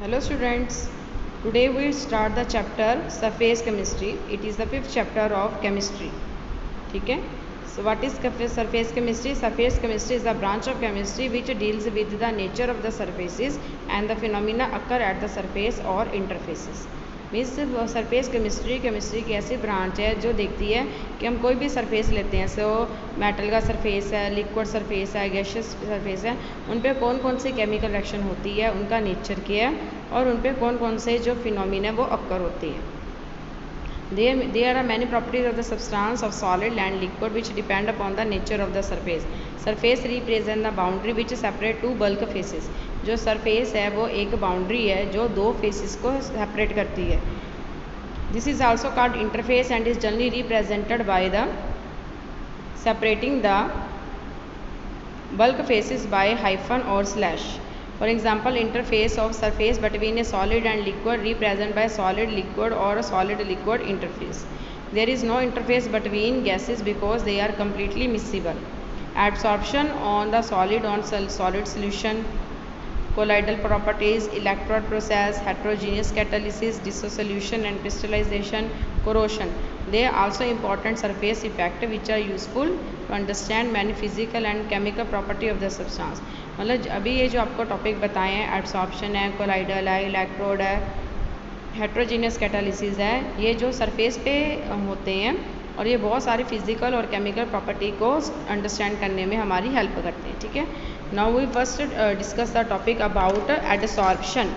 Hello students, today we start the chapter surface chemistry. It is the fifth chapter of chemistry. ठीक है. So what is surface chemistry? Surface chemistry is a branch of chemistry which deals with the nature of the surfaces and the phenomena occur at the surface or interfaces. Means surface chemistry की ऐसी branch है जो देखती है कि हम कोई भी सरफेस लेते हैं, सो मेटल का सरफेस है, लिक्विड सरफेस है, गैशियस सरफेस है, उन पे कौन कौन सी केमिकल रिएक्शन होती है, उनका नेचर क्या है और उन पे कौन कौन से जो फिनोमिना वो अक्कर होती है. There are many properties of the substance of solid and liquid which depend upon the nature of the surface. Surface represent the boundary which separate two bulk faces. जो सरफेस है वो एक boundary है जो दो faces को separate करती है. This is also called interface and is generally represented by the separating the bulk faces by hyphen or slash. For example, interface of surface between a solid and liquid represented by solid liquid or solid liquid interface. There is no interface between gases because they are completely miscible. Adsorption on the solid on solid solution, colloidal properties, electrode process, heterogeneous catalysis, dissolution and crystallization, corrosion. They are also important surface effects which are useful to understand many physical and chemical property of the substance. मतलब अभी ये जो आपको topic बताए हैं, adsorption है, colloidal है, electrode है, हेट्रोजीनियस कैटालिसिस है, ये जो सरफेस पे होते हैं और ये बहुत सारी फिजिकल और केमिकल प्रॉपर्टी को अंडरस्टैंड करने में हमारी हेल्प करते हैं. ठीक है. Now we first discuss the topic about adsorption.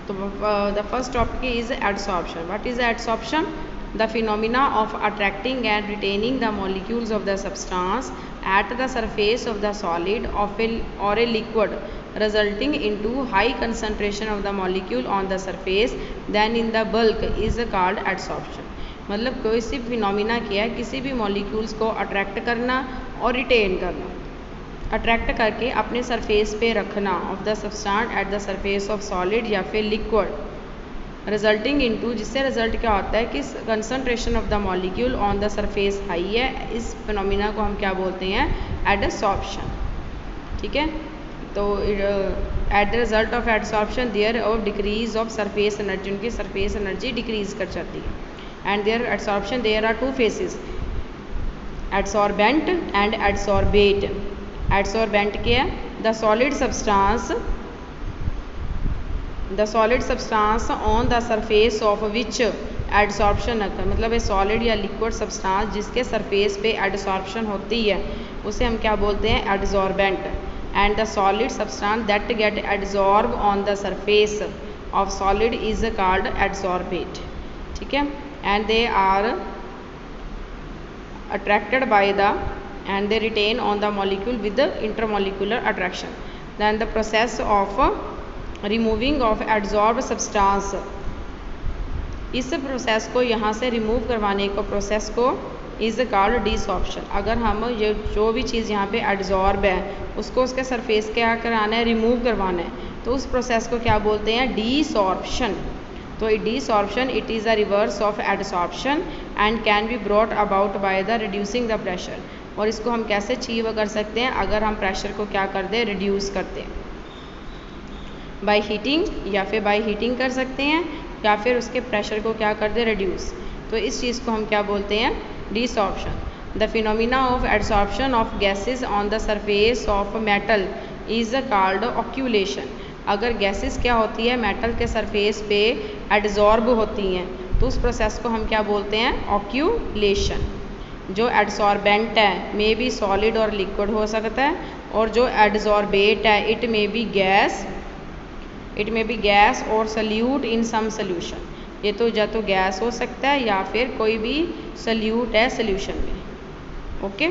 तो the first topic is adsorption. What is adsorption? The phenomena of attracting and retaining the molecules of the substance at the surface of the solid or a liquid, resulting into high concentration of the molecule on the surface than in the bulk is called adsorption. मतलब कोई सी phenomena किया है, किसी भी molecules को attract करना और retain करना. अट्रैक्ट करके अपने सरफेस पे रखना of the substance at the surface of solid या फिर लिक्विड, रिजल्टिंग इनटू, जिससे रिजल्ट क्या होता है कि concentration of the molecule on the surface high है. इस फिनोमिना को हम क्या बोलते हैं? एडसॉर्प्शन. ठीक है. तो at the result of adsorption there of decrease of surface energy, उनकी सरफेस एनर्जी डिक्रीज कर जाती है. And there adsorption there are two phases, adsorbent and adsorbate. Adsorbent क्या है? The solid substance on the surface of which adsorption occur. मतलब ये solid या liquid substance जिसके सरफेस पे एडसॉर्प्शन होती है उसे हम क्या बोलते हैं? Adsorbent. And the solid substance that get adsorb on the surface of solid is called adsorbate. ठीक है. And they are attracted by the and they retain on the molecule with the intermolecular attraction. Then the process of removing of adsorbed substance, इस process को यहाँ से remove करवाने को process को is called desorption. अगर हम ये जो भी चीज़ यहाँ पे एडजॉर्ब है उसको उसके सरफेस क्या कराना है? रिमूव करवाना है. तो उस प्रोसेस को क्या बोलते हैं? डिसॉर्प्शन. तो desorption it is a reverse of adsorption and can be brought about by the reducing the pressure. और इसको हम कैसे अचीव कर सकते हैं? अगर हम प्रेशर को क्या कर दें? रिड्यूस करते हैं. बाय हीटिंग, या फिर बाय हीटिंग कर सकते हैं, या फिर उसके प्रेशर को क्या कर दें? रिड्यूस. तो इस चीज़ को हम क्या बोलते हैं? Desorption. The phenomena of adsorption of gases on the surface of metal is called occlusion. अगर गैसेस क्या होती है? मेटल के सरफेस पे एडजॉर्ब होती हैं तो उस प्रोसेस को हम क्या बोलते हैं? ऑक्यूलेशन. जो एडसॉर्बेंट है मे बी सॉलिड और लिक्विड हो सकता है, और जो एडसॉर्बेट है इट मे बी गैस और सल्यूट इन सम सोल्यूशन. ये तो या तो गैस हो सकता है या फिर कोई भी सल्यूट है सोल्यूशन में. ओके.